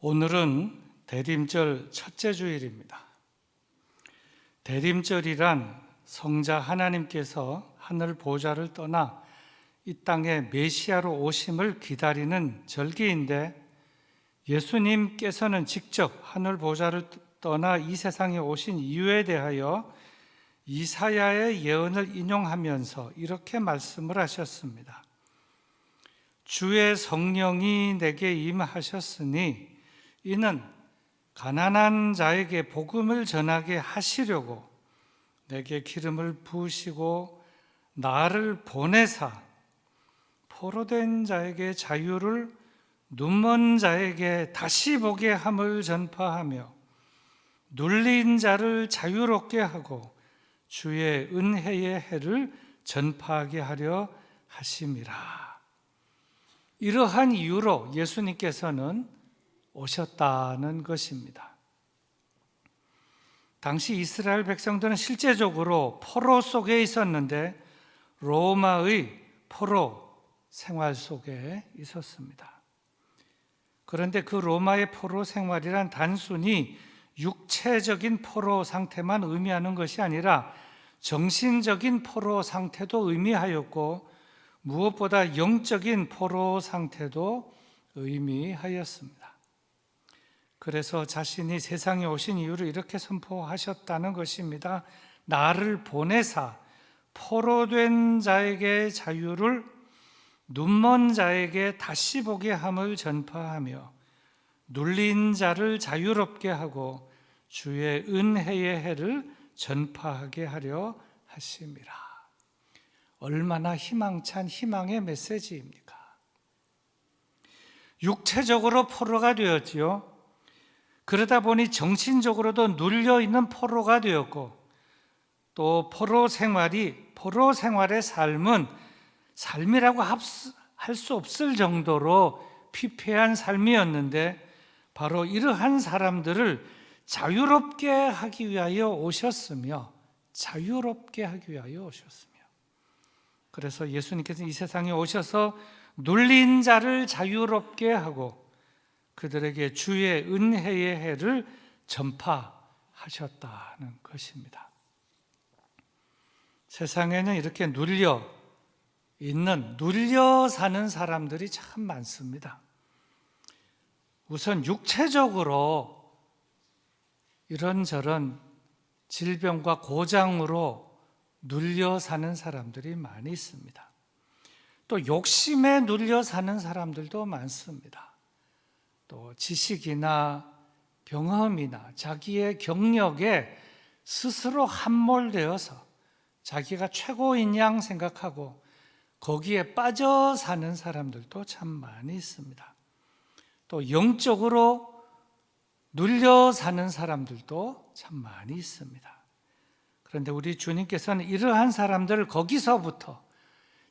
오늘은 대림절 첫째 주일입니다. 대림절이란 성자 하나님께서 하늘 보좌를 떠나 이 땅에 메시아로 오심을 기다리는 절기인데, 예수님께서는 직접 하늘 보좌를 떠나 이 세상에 오신 이유에 대하여 이사야의 예언을 인용하면서 이렇게 말씀을 하셨습니다. 주의 성령이 내게 임하셨으니 이는 가난한 자에게 복음을 전하게 하시려고 내게 기름을 부으시고 나를 보내사 포로된 자에게 자유를, 눈먼 자에게 다시 보게 함을 전파하며 눌린 자를 자유롭게 하고 주의 은혜의 해를 전파하게 하려 하심이라. 이러한 이유로 예수님께서는 오셨다는 것입니다. 당시 이스라엘 백성들은 실제적으로 포로 속에 있었는데 로마의 포로 생활 속에 있었습니다. 그런데 그 로마의 포로 생활이란 단순히 육체적인 포로 상태만 의미하는 것이 아니라 정신적인 포로 상태도 의미하였고, 무엇보다 영적인 포로 상태도 의미하였습니다. 그래서 자신이 세상에 오신 이유를 이렇게 선포하셨다는 것입니다. 나를 보내사 포로된 자에게 자유를, 눈먼 자에게 다시 보게 함을 전파하며 눌린 자를 자유롭게 하고 주의 은혜의 해를 전파하게 하려 하심이라. 얼마나 희망찬 희망의 메시지입니까? 육체적으로 포로가 되었지요. 그러다 보니 정신적으로도 눌려있는 포로가 되었고, 또 포로 생활의 삶은 삶이라고 할 수 없을 정도로 피폐한 삶이었는데, 바로 이러한 사람들을 자유롭게 하기 위하여 오셨으며, 그래서 예수님께서 이 세상에 오셔서 눌린 자를 자유롭게 하고 그들에게 주의 은혜의 해를 전파하셨다는 것입니다. 세상에는 이렇게 눌려 사는 사람들이 참 많습니다. 우선 육체적으로 이런저런 질병과 고장으로 눌려 사는 사람들이 많이 있습니다. 또 욕심에 눌려 사는 사람들도 많습니다. 또 지식이나 경험이나 자기의 경력에 스스로 함몰되어서 자기가 최고인 양 생각하고 거기에 빠져 사는 사람들도 참 많이 있습니다. 또 영적으로 눌려 사는 사람들도 참 많이 있습니다. 그런데 우리 주님께서는 이러한 사람들을 거기서부터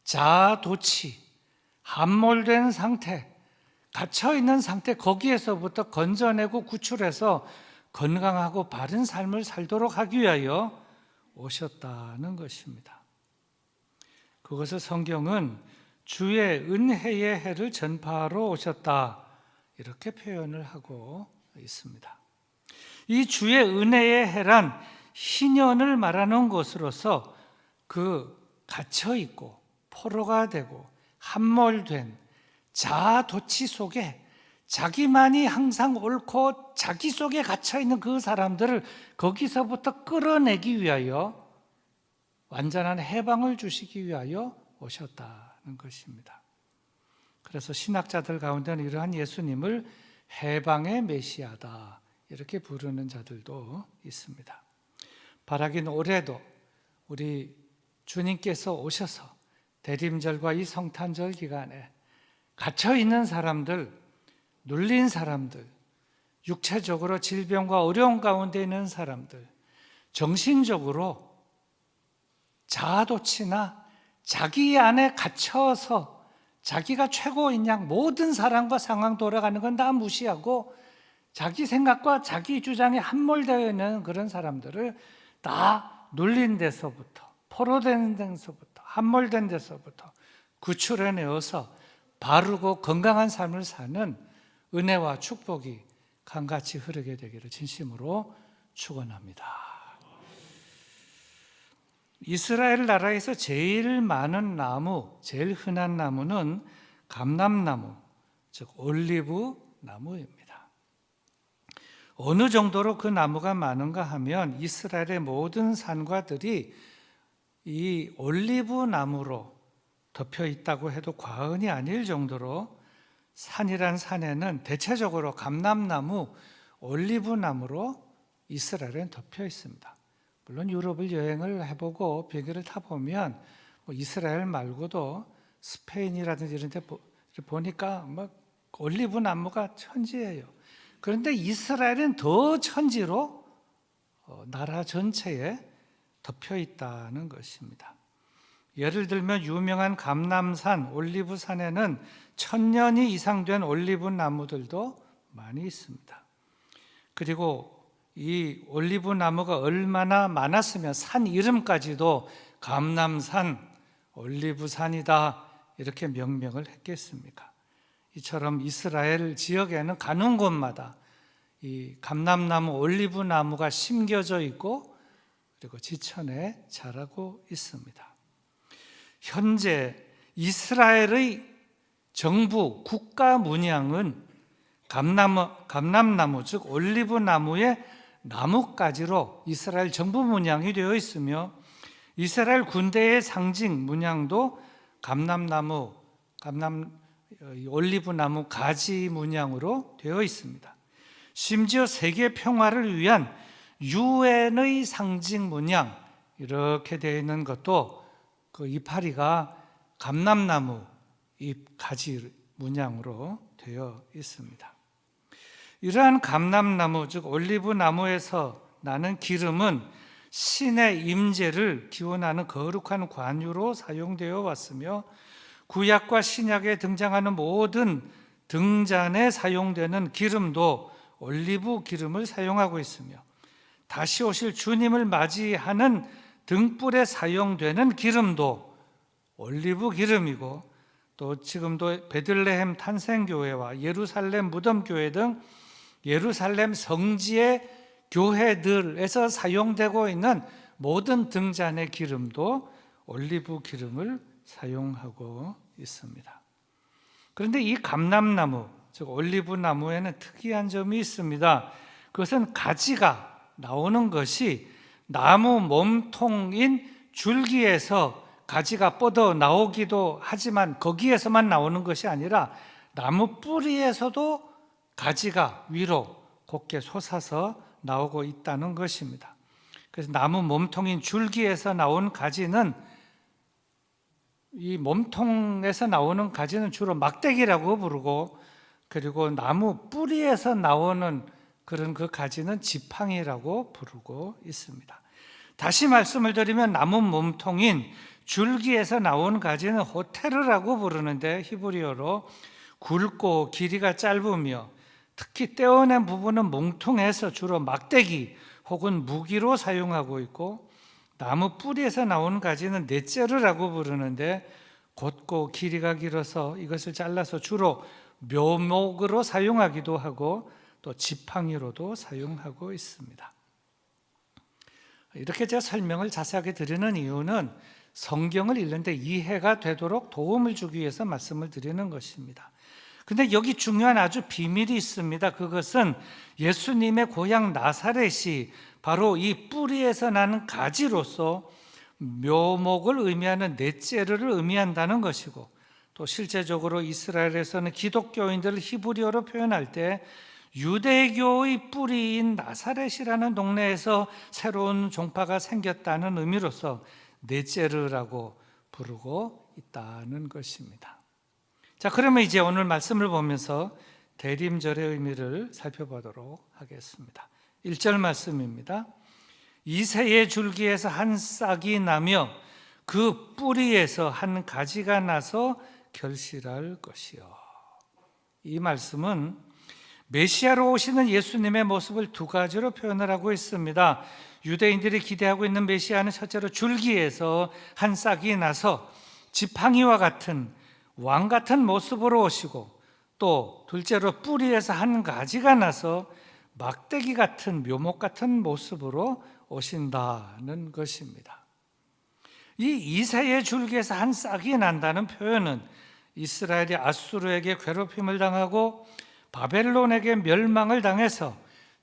자아도취, 함몰된 상태, 갇혀있는 상태, 거기에서부터 건져내고 구출해서 건강하고 바른 삶을 살도록 하기 위하여 오셨다는 것입니다. 그것을 성경은 주의 은혜의 해를 전파하러 오셨다, 이렇게 표현을 하고 있습니다. 이 주의 은혜의 해란 희년을 말하는 것으로서 그 갇혀있고 포로가 되고 함몰된 자아도취 속에 자기만이 항상 옳고 자기 속에 갇혀있는 그 사람들을 거기서부터 끌어내기 위하여 완전한 해방을 주시기 위하여 오셨다는 것입니다. 그래서 신학자들 가운데는 이러한 예수님을 해방의 메시아다, 이렇게 부르는 자들도 있습니다. 바라긴 올해도 우리 주님께서 오셔서 대림절과 이 성탄절 기간에 갇혀있는 사람들, 눌린 사람들, 육체적으로 질병과 어려움 가운데 있는 사람들, 정신적으로 자아도취나 자기 안에 갇혀서 자기가 최고인 양 모든 사람과 상황 돌아가는 건 다 무시하고 자기 생각과 자기 주장에 함몰되어 있는 그런 사람들을 다 눌린 데서부터, 포로된 데서부터, 함몰된 데서부터 구출해내어서 바르고 건강한 삶을 사는 은혜와 축복이 강같이 흐르게 되기를 진심으로 축원합니다. 이스라엘 나라에서 제일 많은 나무, 제일 흔한 나무는 감람나무, 즉 올리브 나무입니다. 어느 정도로 그 나무가 많은가 하면 이스라엘의 모든 산과들이 이 올리브 나무로 덮여 있다고 해도 과언이 아닐 정도로 산이란 산에는 대체적으로 감람나무, 올리브 나무로 이스라엘은 덮여 있습니다. 물론 유럽을 여행을 해보고 비행기를 타보면 이스라엘 말고도 스페인이라든지 이런 데 보니까 올리브 나무가 천지예요. 그런데 이스라엘은 더 천지로 나라 전체에 덮여 있다는 것입니다. 예를 들면 유명한 감람산, 올리브산에는 1000년이 이상 된 올리브 나무들도 많이 있습니다. 그리고 이 올리브 나무가 얼마나 많았으면 산 이름까지도 감람산, 올리브산이다 이렇게 명명을 했겠습니까? 이처럼 이스라엘 지역에는 가는 곳마다 이 감람나무, 올리브 나무가 심겨져 있고 그리고 지천에 자라고 있습니다. 현재 이스라엘의 정부 국가 문양은 감람나무, 즉 올리브 나무의 나뭇가지로 이스라엘 정부 문양이 되어 있으며 이스라엘 군대의 상징 문양도 감람나무, 올리브 나무 가지 문양으로 되어 있습니다. 심지어 세계 평화를 위한 유엔의 상징 문양 이렇게 되어 있는 것도 그 이파리가 감람나무 잎 가지 문양으로 되어 있습니다. 이러한 감람나무, 즉 올리브 나무에서 나는 기름은 신의 임재를 기원하는 거룩한 관유로 사용되어 왔으며 구약과 신약에 등장하는 모든 등잔에 사용되는 기름도 올리브 기름을 사용하고 있으며 다시 오실 주님을 맞이하는 등불에 사용되는 기름도 올리브 기름이고 또 지금도 베들레헴 탄생교회와 예루살렘 무덤교회 등 예루살렘 성지의 교회들에서 사용되고 있는 모든 등잔의 기름도 올리브 기름을 사용하고 있습니다. 그런데 이 감람나무, 즉 올리브 나무에는 특이한 점이 있습니다. 그것은 가지가 나오는 것이 나무 몸통인 줄기에서 가지가 뻗어 나오기도 하지만 거기에서만 나오는 것이 아니라 나무 뿌리에서도 가지가 위로 곱게 솟아서 나오고 있다는 것입니다. 그래서 나무 몸통인 줄기에서 나온 가지는 이 몸통에서 나오는 가지는 주로 막대기라고 부르고 그리고 나무 뿌리에서 나오는 그런 그 가지는 지팡이라고 부르고 있습니다. 다시 말씀을 드리면 나무 몸통인 줄기에서 나온 가지는 호테르라고 부르는데 히브리어로 굵고 길이가 짧으며 특히 떼어낸 부분은 뭉퉁해서 주로 막대기 혹은 무기로 사용하고 있고 나무 뿌리에서 나온 가지는 넷제르라고 부르는데 곧고 길이가 길어서 이것을 잘라서 주로 묘목으로 사용하기도 하고 또 지팡이로도 사용하고 있습니다. 이렇게 제가 설명을 자세하게 드리는 이유는 성경을 읽는데 이해가 되도록 도움을 주기 위해서 말씀을 드리는 것입니다. 근데 여기 중요한 아주 비밀이 있습니다. 그것은 예수님의 고향 나사렛이 바로 이 뿌리에서 나는 가지로서 묘목을 의미하는 넷제르를 의미한다는 것이고 또 실제적으로 이스라엘에서는 기독교인들을 히브리어로 표현할 때 유대교의 뿌리인 나사렛이라는 동네에서 새로운 종파가 생겼다는 의미로서 넷제르라고 부르고 있다는 것입니다. 자, 그러면 이제 오늘 말씀을 보면서 대림절의 의미를 살펴보도록 하겠습니다. 1절 말씀입니다. 이새의 줄기에서 한 싹이 나며 그 뿌리에서 한 가지가 나서 결실할 것이요. 이 말씀은 메시아로 오시는 예수님의 모습을 두 가지로 표현을 하고 있습니다. 유대인들이 기대하고 있는 메시아는 첫째로 줄기에서 한 싹이 나서 지팡이와 같은 왕 같은 모습으로 오시고 또 둘째로 뿌리에서 한 가지가 나서 막대기 같은 묘목 같은 모습으로 오신다는 것입니다. 이 이새의 줄기에서 한 싹이 난다는 표현은 이스라엘이 아수르에게 괴롭힘을 당하고 바벨론에게 멸망을 당해서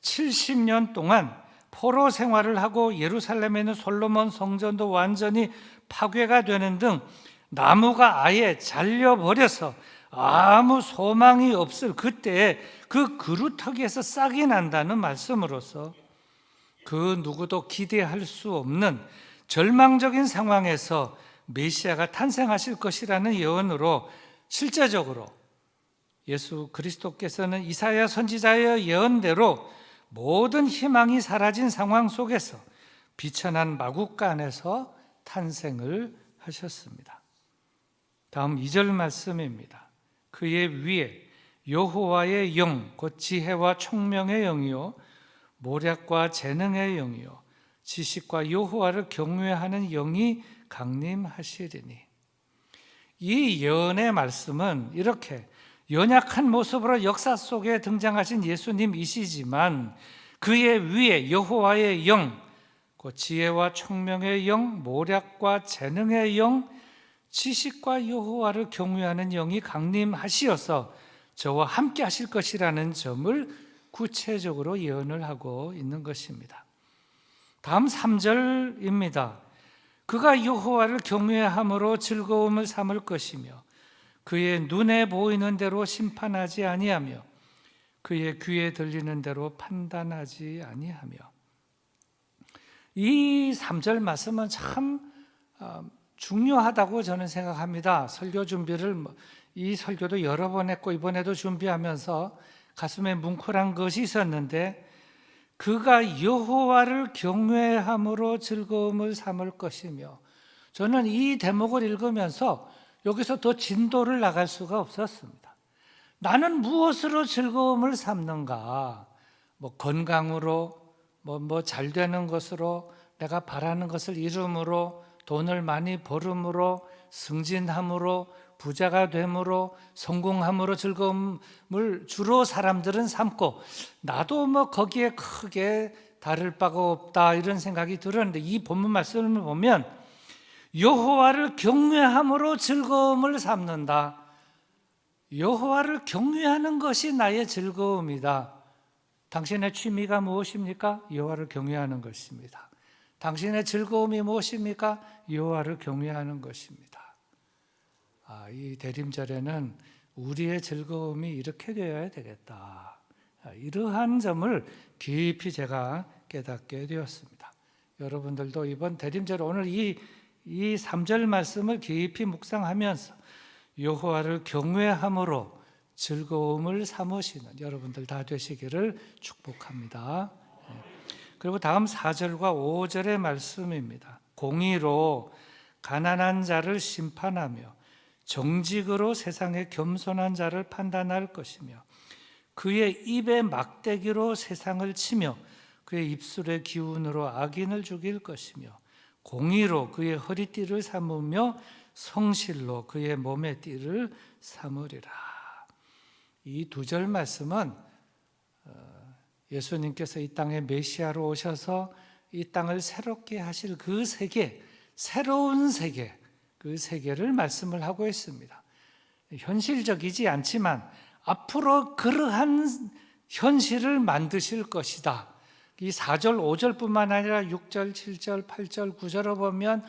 70년 동안 포로 생활을 하고 예루살렘에 있는 솔로몬 성전도 완전히 파괴가 되는 등 나무가 아예 잘려버려서 아무 소망이 없을 그때에 그 그루터기에서 싹이 난다는 말씀으로서 그 누구도 기대할 수 없는 절망적인 상황에서 메시아가 탄생하실 것이라는 예언으로 실제적으로 예수 그리스도께서는 이사야 선지자의 예언대로 모든 희망이 사라진 상황 속에서 비천한 마국간에서 탄생을 하셨습니다. 다음 2절 말씀입니다. 그의 위에 여호와의 영, 곧 지혜와 총명의 영이요 모략과 재능의 영이요 지식과 여호와를 경외하는 영이 강림하시리니. 이 예언의 말씀은 이렇게 연약한 모습으로 역사 속에 등장하신 예수님이시지만 그의 위에 여호와의 영, 곧 지혜와 총명의 영, 모략과 재능의 영, 지식과 여호와를 경외하는 영이 강림하시어서 저와 함께 하실 것이라는 점을 구체적으로 예언을 하고 있는 것입니다. 다음 3절입니다. 그가 여호와를 경외함으로 즐거움을 삼을 것이며 그의 눈에 보이는 대로 심판하지 아니하며 그의 귀에 들리는 대로 판단하지 아니하며. 이 3절 말씀은 참 중요하다고 저는 생각합니다. 설교 준비를 이 설교도 여러 번 했고 이번에도 준비하면서 가슴에 뭉클한 것이 있었는데 그가 여호와를 경외함으로 즐거움을 삼을 것이며, 저는 이 대목을 읽으면서 여기서 더 진도를 나갈 수가 없었습니다. 나는 무엇으로 즐거움을 삼는가? 건강으로, 잘 되는 것으로, 내가 바라는 것을 이룸으로, 돈을 많이 벌음으로, 승진함으로, 부자가 됨으로, 성공함으로 즐거움을 주로 사람들은 삼고 나도 거기에 크게 다를 바가 없다 이런 생각이 들었는데 이 본문 말씀을 보면 여호와를 경외함으로 즐거움을 삼는다. 여호와를 경외하는 것이 나의 즐거움이다. 당신의 취미가 무엇입니까? 여호와를 경외하는 것입니다. 당신의 즐거움이 무엇입니까? 여호와를 경외하는 것입니다. 이 대림절에는 우리의 즐거움이 이렇게 되어야 되겠다. 이러한 점을 깊이 제가 깨닫게 되었습니다. 여러분들도 이번 대림절 오늘 이 3절 말씀을 깊이 묵상하면서 여호와를 경외함으로 즐거움을 삼으시는 여러분들 다 되시기를 축복합니다. 그리고 다음 4절과 5절의 말씀입니다. 공의로 가난한 자를 심판하며 정직으로 세상의 겸손한 자를 판단할 것이며 그의 입의 막대기로 세상을 치며 그의 입술의 기운으로 악인을 죽일 것이며 공의로 그의 허리띠를 삼으며 성실로 그의 몸의 띠를 삼으리라. 이 2절 말씀은 예수님께서 이 땅에 메시아로 오셔서 이 땅을 새롭게 하실 그 세계, 새로운 세계, 그 세계를 말씀을 하고 있습니다. 현실적이지 않지만 앞으로 그러한 현실을 만드실 것이다. 이 4절, 5절뿐만 아니라 6절, 7절, 8절, 9절을 보면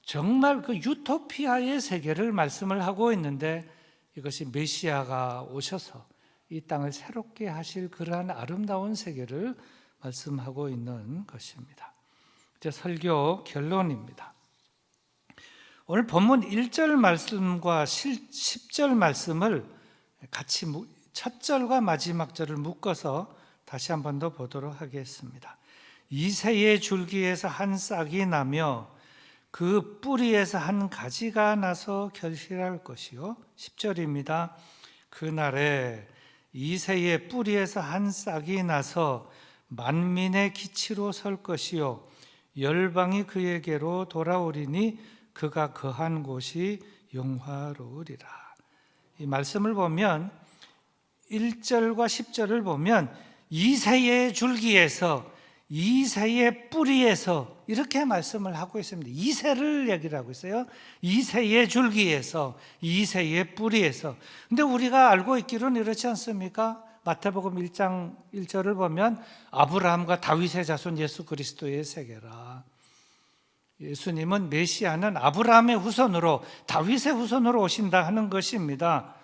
정말 그 유토피아의 세계를 말씀을 하고 있는데 이것이 메시아가 오셔서 이 땅을 새롭게 하실 그러한 아름다운 세계를 말씀하고 있는 것입니다. 이제 설교 결론입니다. 오늘 본문 1절 말씀과 10절 말씀을 같이 첫 절과 마지막 절을 묶어서 다시 한 번 더 보도록 하겠습니다. 이새의 줄기에서 한 싹이 나며 그 뿌리에서 한 가지가 나서 결실할 것이요. 10절입니다. 그날에 이새의 뿌리에서 한 싹이 나서 만민의 기치로 설 것이요 열방이 그에게로 돌아오리니 그가 거한 곳이 영화로우리라. 이 말씀을 보면 1절과 10절을 보면 이새의 줄기에서 이새의 뿌리에서 이렇게 말씀을 하고 있습니다. 이새를 얘기를 하고 있어요. 이새의 줄기에서 이새의 뿌리에서. 근데 우리가 알고 있기로는 이렇지 않습니까? 마태복음 1장 1절을 보면 아브라함과 다윗의 자손 예수 그리스도의 세계라. 예수님은 메시아는 아브라함의 후손으로 다윗의 후손으로 오신다 하는 것입니다.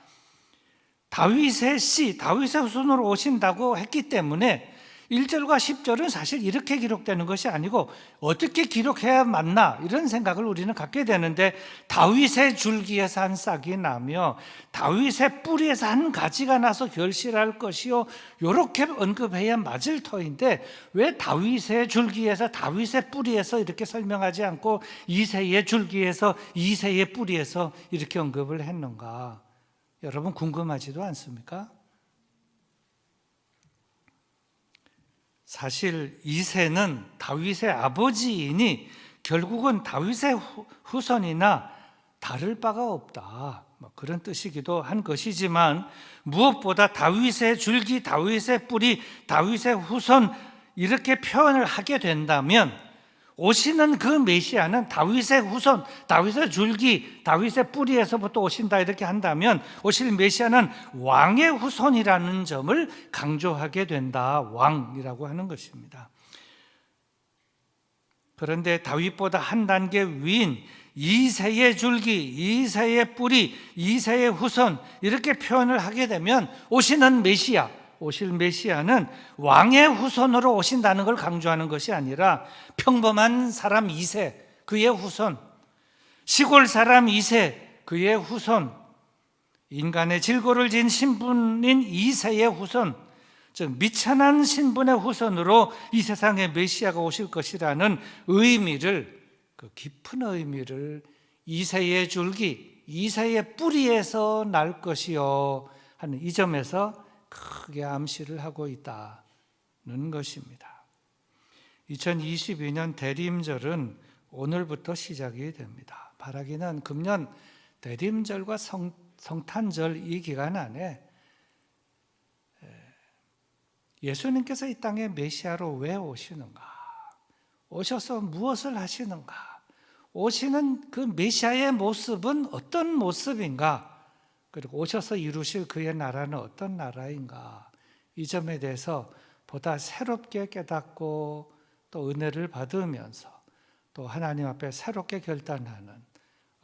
다윗의 씨, 다윗의 후손으로 오신다고 했기 때문에 1절과 10절은 사실 이렇게 기록되는 것이 아니고 어떻게 기록해야 맞나 이런 생각을 우리는 갖게 되는데, 다윗의 줄기에서 한 싹이 나며 다윗의 뿌리에서 한 가지가 나서 결실할 것이요, 이렇게 언급해야 맞을 터인데 왜 다윗의 줄기에서 다윗의 뿌리에서 이렇게 설명하지 않고 이새의 줄기에서 이새의 뿌리에서 이렇게 언급을 했는가? 여러분 궁금하지도 않습니까? 사실 이새는 다윗의 아버지이니 결국은 다윗의 후손이나 다를 바가 없다, 그런 뜻이기도 한 것이지만, 무엇보다 다윗의 줄기, 다윗의 뿌리, 다윗의 후손 이렇게 표현을 하게 된다면 오시는 그 메시아는 다윗의 후손, 다윗의 줄기, 다윗의 뿌리에서부터 오신다 이렇게 한다면 오실 메시아는 왕의 후손이라는 점을 강조하게 된다. 왕이라고 하는 것입니다. 그런데 다윗보다 한 단계 위인 이새의 줄기, 이새의 뿌리, 이새의 후손 이렇게 표현을 하게 되면 오시는 메시아, 오실 메시아는 왕의 후손으로 오신다는 걸 강조하는 것이 아니라 평범한 사람 이새, 그의 후손, 시골 사람 이새, 그의 후손, 인간의 질고를 진 신분인 이새의 후손, 즉 미천한 신분의 후손으로 이 세상에 메시아가 오실 것이라는 의미를, 그 깊은 의미를 이새의 줄기, 이새의 뿌리에서 날 것이요 하는 이 점에서 크게 암시를 하고 있다는 것입니다. 2022년 대림절은 오늘부터 시작이 됩니다. 바라기는 금년 대림절과 성탄절 이 기간 안에 예수님께서 이 땅에 메시아로 왜 오시는가? 오셔서 무엇을 하시는가? 오시는 그 메시아의 모습은 어떤 모습인가? 그리고 오셔서 이루실 그의 나라는 어떤 나라인가? 이 점에 대해서 보다 새롭게 깨닫고 또 은혜를 받으면서 또 하나님 앞에 새롭게 결단하는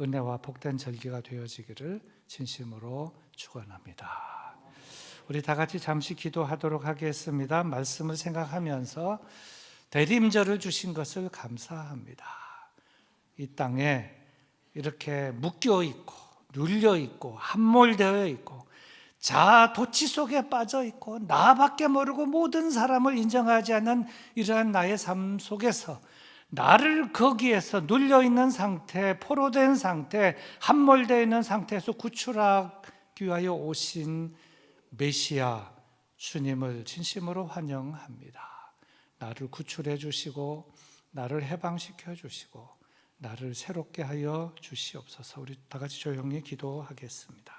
은혜와 복된 절기가 되어지기를 진심으로 축원합니다. 우리 다 같이 잠시 기도하도록 하겠습니다. 말씀을 생각하면서 대림절을 주신 것을 감사합니다. 이 땅에 이렇게 묶여 있고 눌려 있고 함몰되어 있고 자아 도취 속에 빠져 있고 나밖에 모르고 모든 사람을 인정하지 않는 이러한 나의 삶 속에서 나를 거기에서 눌려 있는 상태, 포로된 상태, 함몰되어 있는 상태에서 구출하기 위하여 오신 메시아 주님을 진심으로 환영합니다. 나를 구출해 주시고 나를 해방시켜 주시고 나를 새롭게 하여 주시옵소서. 우리 다 같이 조용히 기도하겠습니다.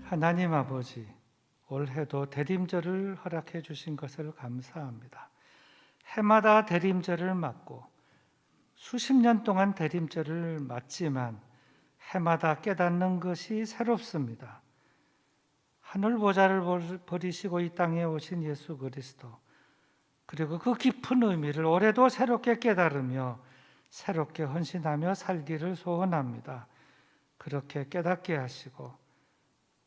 하나님 아버지, 올해도 대림절을 허락해 주신 것을 감사합니다. 해마다 대림절을 맞고 수십 년 동안 대림절을 맞지만 해마다 깨닫는 것이 새롭습니다. 하늘 보좌를 버리시고 이 땅에 오신 예수 그리스도, 그리고 그 깊은 의미를 올해도 새롭게 깨달으며 새롭게 헌신하며 살기를 소원합니다. 그렇게 깨닫게 하시고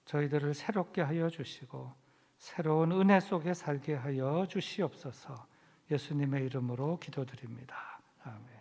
저희들을 새롭게 하여 주시고 새로운 은혜 속에 살게 하여 주시옵소서. 예수님의 이름으로 기도드립니다. 아멘.